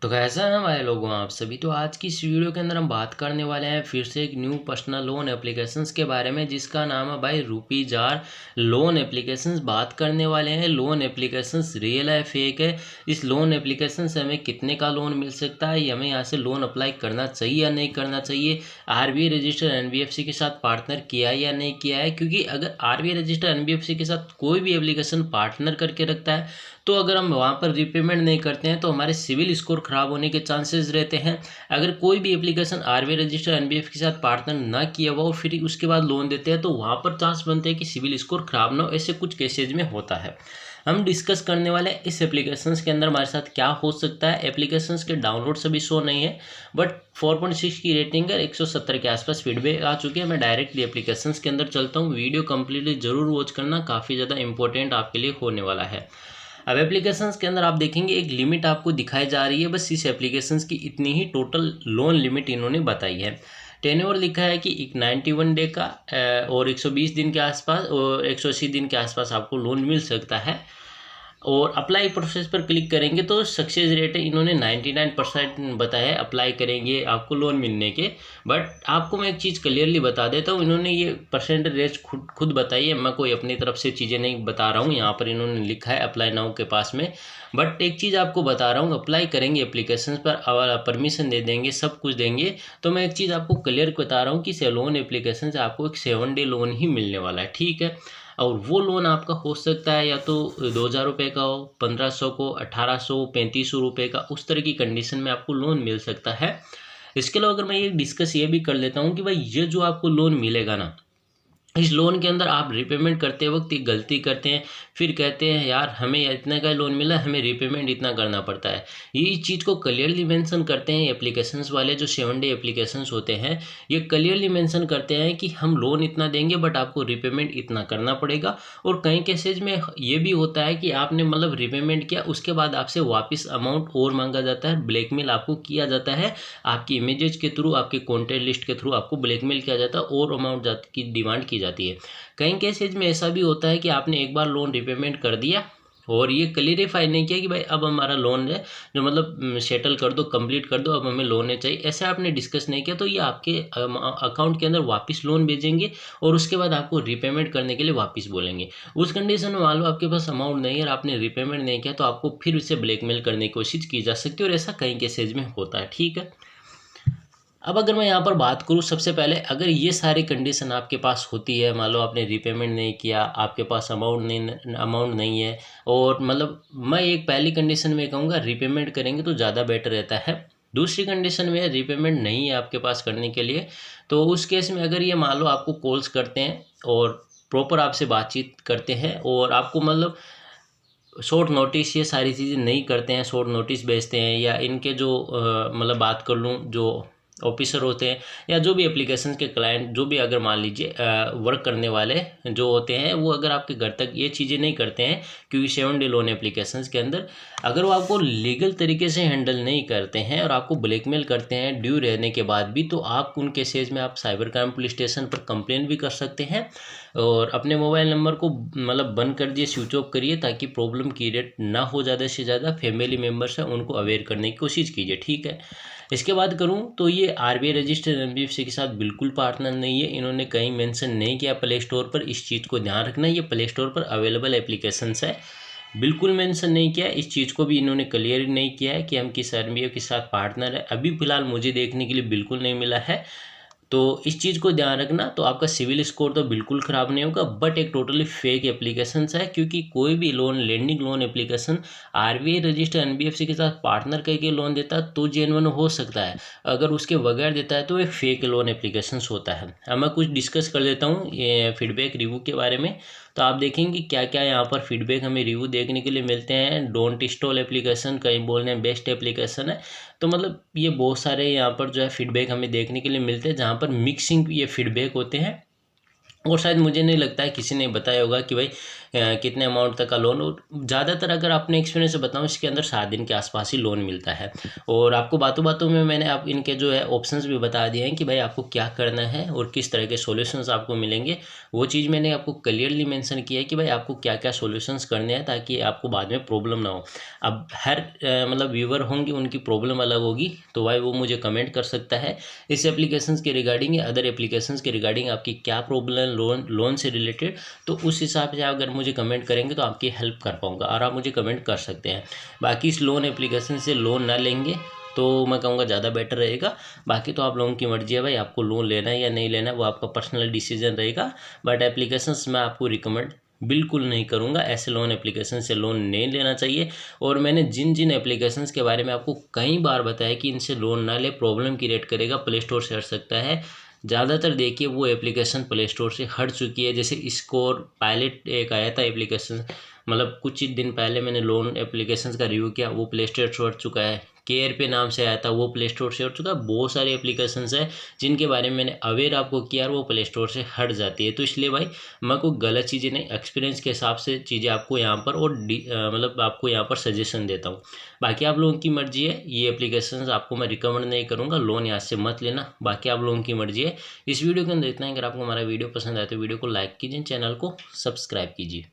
तो कैसा है भाई लोगों आप सभी। तो आज की इस वीडियो के अंदर हम बात करने वाले हैं फिर से एक न्यू पर्सनल लोन एप्लीकेशंस के बारे में, जिसका नाम है भाई रूपीजार लोन एप्लीकेशंस। बात करने वाले हैं लोन एप्लीकेशंस रियल है फेक है, इस लोन एप्लीकेशन से हमें कितने का लोन मिल सकता है, हमें यहाँ से लोन अप्लाई करना चाहिए या नहीं करना चाहिए, आरबीआई रजिस्टर्ड एनबीएफसी के साथ पार्टनर किया है या नहीं किया है। क्योंकि अगर आरबीआई रजिस्टर्ड एनबीएफसी के साथ कोई भी एप्लीकेशन पार्टनर करके रखता है तो अगर हम वहाँ पर रीपेमेंट नहीं करते हैं तो हमारे सिविल स्कोर खराब होने के चांसेस रहते हैं। अगर कोई भी एप्लीकेशन आरबीआई रजिस्टर्ड एनबीएफ के साथ पार्टनर ना किया हुआ और फिर उसके बाद लोन देते हैं तो वहाँ पर चांस बनते हैं कि सिविल स्कोर खराब ना हो। ऐसे कुछ केसेज में होता है। हम डिस्कस करने वाले हैं इस एप्लीकेशंस के अंदर हमारे साथ क्या हो सकता है। एप्लीकेशंस के डाउनलोड सभी शो नहीं है, बट 4.6 की रेटिंग है, 170 के आसपास फीडबैक आ चुके हैं। मैं डायरेक्टली एप्लीकेशंस के अंदर चलता हूँ। वीडियो कंप्लीटली जरूर वॉच करना, काफ़ी ज़्यादा इंपॉर्टेंट आपके लिए होने वाला है। अब एप्लीकेशंस के अंदर आप देखेंगे एक लिमिट आपको दिखाई जा रही है, बस इस एप्लीकेशंस की इतनी ही टोटल लोन लिमिट इन्होंने बताई है। टेन्योर लिखा है कि एक 91 डे का और 120 दिन के आसपास और 180 दिन के आसपास आपको लोन मिल सकता है। और अप्लाई प्रोसेस पर क्लिक करेंगे तो सक्सेस रेट है इन्होंने 99% बताया है अप्लाई करेंगे आपको लोन मिलने के। बट आपको मैं एक चीज़ क्लियरली बता देता हूँ, इन्होंने ये परसेंटेज खुद बताई है, मैं कोई अपनी तरफ से चीज़ें नहीं बता रहा हूँ। यहाँ पर इन्होंने लिखा है अप्लाई नाउ के पास में। बट एक चीज़ आपको बता रहा हूँ, अप्लाई करेंगे एप्लीकेशन पर और परमिशन दे देंगे, सब कुछ देंगे, तो मैं एक चीज़ आपको क्लियर बता रहा हूँ कि लोन एप्लीकेशन से आपको एक 7 डे लोन ही मिलने वाला है, ठीक है। और वो लोन आपका हो सकता है या तो 2,000 रुपये का हो, 1,500 को, 1,800, 3,500 रुपये का, उस तरह की कंडीशन में आपको लोन मिल सकता है। इसके अलावा अगर मैं ये डिस्कस ये भी कर लेता हूँ कि भाई ये जो आपको लोन मिलेगा ना, इस लोन के अंदर आप रिपेमेंट करते वक्त एक गलती करते हैं, फिर कहते हैं यार हमें इतना का लोन मिला, हमें रिपेमेंट इतना करना पड़ता है। ये इस चीज़ को क्लियरली मेंशन करते हैं एप्लीकेशंस वाले, जो 7 डे एप्लीकेशंस होते हैं, ये क्लियरली मेंशन करते हैं कि हम लोन इतना देंगे बट आपको रिपेमेंट इतना करना पड़ेगा। और कई केसेज में ये भी होता है कि आपने मतलब रिपेमेंट किया, उसके बाद आपसे वापस अमाउंट और मांगा जाता है, ब्लैकमेल आपको किया जाता है, आपकी इमेजेस के थ्रू, आपके कॉन्टैक्ट लिस्ट के थ्रू आपको ब्लैकमेल किया जाता है और अमाउंट की डिमांड की जाती है। कई केसेज में ऐसा भी होता है कि आपने एक बार लोन रिपेमेंट कर दिया और ये क्लियरिफाई नहीं किया कि भाई अब हमारा लोन है जो मतलब सेटल कर दो, कंप्लीट कर दो, अब हमें लोन चाहिए, ऐसे आपने डिस्कस नहीं किया, तो ये आपके अकाउंट के अंदर वापस लोन भेजेंगे और उसके बाद आपको रिपेमेंट करने के लिए वापस बोलेंगे। उस कंडीशन में मान लो आपके पास अमाउंट नहीं है और आपने रिपेमेंट नहीं किया तो आपको फिर उसे ब्लैकमेल करने की कोशिश की जा सकती है, और ऐसा कई केसेज में होता है, ठीक है। अब अगर मैं यहाँ पर बात करूँ, सबसे पहले अगर ये सारी कंडीशन आपके पास होती है, मान लो आपने रिपेमेंट नहीं किया, आपके पास अमाउंट नहीं है, और मतलब मैं एक पहली कंडीशन में कहूँगा रिपेमेंट करेंगे तो ज़्यादा बेटर रहता है। दूसरी कंडीशन में रिपेमेंट नहीं है आपके पास करने के लिए, तो उस केस में अगर ये मान लो आपको कॉल्स करते हैं और प्रॉपर आपसे बातचीत करते हैं और आपको मतलब शॉर्ट नोटिस ये सारी चीज़ें नहीं करते हैं, शॉर्ट नोटिस भेजते हैं, या इनके जो मतलब बात कर लूँ जो ऑफिसर होते हैं या जो भी एप्लीकेशन के क्लाइंट, जो भी अगर मान लीजिए वर्क करने वाले जो होते हैं, वो अगर आपके घर तक ये चीज़ें नहीं करते हैं, क्योंकि 7 डे लोन एप्लीकेशंस के अंदर अगर वो आपको लीगल तरीके से हैंडल नहीं करते हैं और आपको ब्लैकमेल करते हैं ड्यू रहने के बाद भी, तो आप उन केसेज में आप साइबर क्राइम पुलिस स्टेशन पर कंप्लेन भी कर सकते हैं। और अपने मोबाइल नंबर को मतलब बंद कर दिए, स्विच ऑफ करिए, ताकि प्रॉब्लम क्रिएट ना हो, ज़्यादा से ज़्यादा फैमिली मेम्बर्स हैं उनको अवेयर करने की कोशिश कीजिए, ठीक है। इसके बाद करूं तो ये आरबीआई रजिस्टर्ड एनबीएफसी के साथ बिल्कुल पार्टनर नहीं है, इन्होंने कहीं मेंशन नहीं किया प्ले स्टोर पर, इस चीज़ को ध्यान रखना, ये प्ले स्टोर पर अवेलेबल एप्लीकेशंस है, बिल्कुल मेंशन नहीं किया। इस चीज़ को भी इन्होंने क्लियर नहीं किया है कि हम किस आरबीआई के साथ पार्टनर है, अभी फिलहाल मुझे देखने के लिए बिल्कुल नहीं मिला है। तो इस चीज़ को ध्यान रखना, तो आपका सिविल स्कोर तो बिल्कुल ख़राब नहीं होगा, बट एक टोटली फेक एप्लीकेशन है, क्योंकि कोई भी loan lending loan application RBI registered NBFC के साथ पार्टनर करके लोन देता है तो जेन्युइन हो सकता है, अगर उसके बगैर देता है तो एक फेक लोन एप्लीकेशन होता है। अब मैं कुछ डिस्कस कर देता हूँ ये फीडबैक रिव्यू के बारे में, तो आप देखेंगे क्या क्या यहाँ पर फीडबैक हमें रिव्यू देखने के लिए मिलते हैं। डोंट इंस्टॉल एप्लीकेशन, कहीं बोल रहे हैं बेस्ट एप्लीकेशन है, तो मतलब ये बहुत सारे यहाँ पर जो है फीडबैक हमें देखने के लिए मिलते हैं, जहाँ पर मिक्सिंग ये फीडबैक होते हैं। और शायद मुझे नहीं लगता है किसी ने बताया होगा कि भाई कितने अमाउंट तक का लोन। और ज़्यादातर अगर अपने एक्सपीरियंस से बताऊँ, इसके अंदर 7 दिन के आसपास ही लोन मिलता है। और आपको बातों बातों में मैंने आप इनके जो है ऑप्शंस भी बता दिए हैं कि भाई आपको क्या करना है और किस तरह के सॉल्यूशंस आपको मिलेंगे। वो चीज़ मैंने आपको क्लियरली मेंशन किया है कि भाई आपको क्या क्या सॉल्यूशंस करने हैं, ताकि आपको बाद में प्रॉब्लम ना हो। अब हर मतलब व्यूवर होंगे, उनकी प्रॉब्लम अलग होगी, तो भाई वो मुझे कमेंट कर सकता है इस एप्लीकेशंस के रिगार्डिंग या अदर एप्लीकेशंस के रिगार्डिंग आपकी क्या प्रॉब्लम है लोन से रिलेटेड। तो उस हिसाब से अगर मुझे कमेंट करेंगे तो आपकी हेल्प कर पाऊँगा, और आप मुझे कमेंट कर सकते हैं। बाकी इस लोन एप्लीकेशन से लोन ना लेंगे तो मैं कहूँगा ज़्यादा बेटर रहेगा। बाकी तो आप लोगों की मर्जी है भाई, आपको लोन लेना है या नहीं लेना है, वो आपका पर्सनल डिसीजन रहेगा। बट एप्लीकेशंस मैं आपको रिकमेंड बिल्कुल नहीं करूँगा, ऐसे लोन एप्लीकेशन से लोन नहीं लेना चाहिए। और मैंने जिन जिन एप्लीकेशंस के बारे में आपको कई बार बताया कि इनसे लोन ना ले, प्रॉब्लम क्रिएट करेगा, प्ले स्टोर से हट सकता है, ज़्यादातर देखिए वो एप्लीकेशन प्ले स्टोर से हट चुकी है। जैसे स्कोर पायलट एक आया था एप्लीकेशन, मतलब कुछ ही दिन पहले मैंने लोन एप्लीकेशंस का रिव्यू किया, वो प्ले स्टोर से हट चुका है। केयर पे नाम से आया था, वो प्ले स्टोर से हट चुका है। बहुत सारी एप्लीकेशंस है जिनके बारे में मैंने अवेयर आपको किया और वो प्ले स्टोर से हट जाती है। तो इसलिए भाई मैं कोई गलत चीज़ें नहीं, एक्सपीरियंस के हिसाब से चीज़ें आपको यहाँ पर और मतलब आपको यहाँ पर सजेशन देता हूँ। बाकी आप लोगों की मर्जी है, ये एप्लीकेशंस आपको मैं रिकमेंड नहीं करूँगा, लोन यहाँ से मत लेना। बाकी आप लोगों की मर्जी है। इस वीडियो के अंदर इतना ही। अगर आपको हमारा वीडियो पसंद आए तो वीडियो को लाइक कीजिए, चैनल को सब्सक्राइब कीजिए।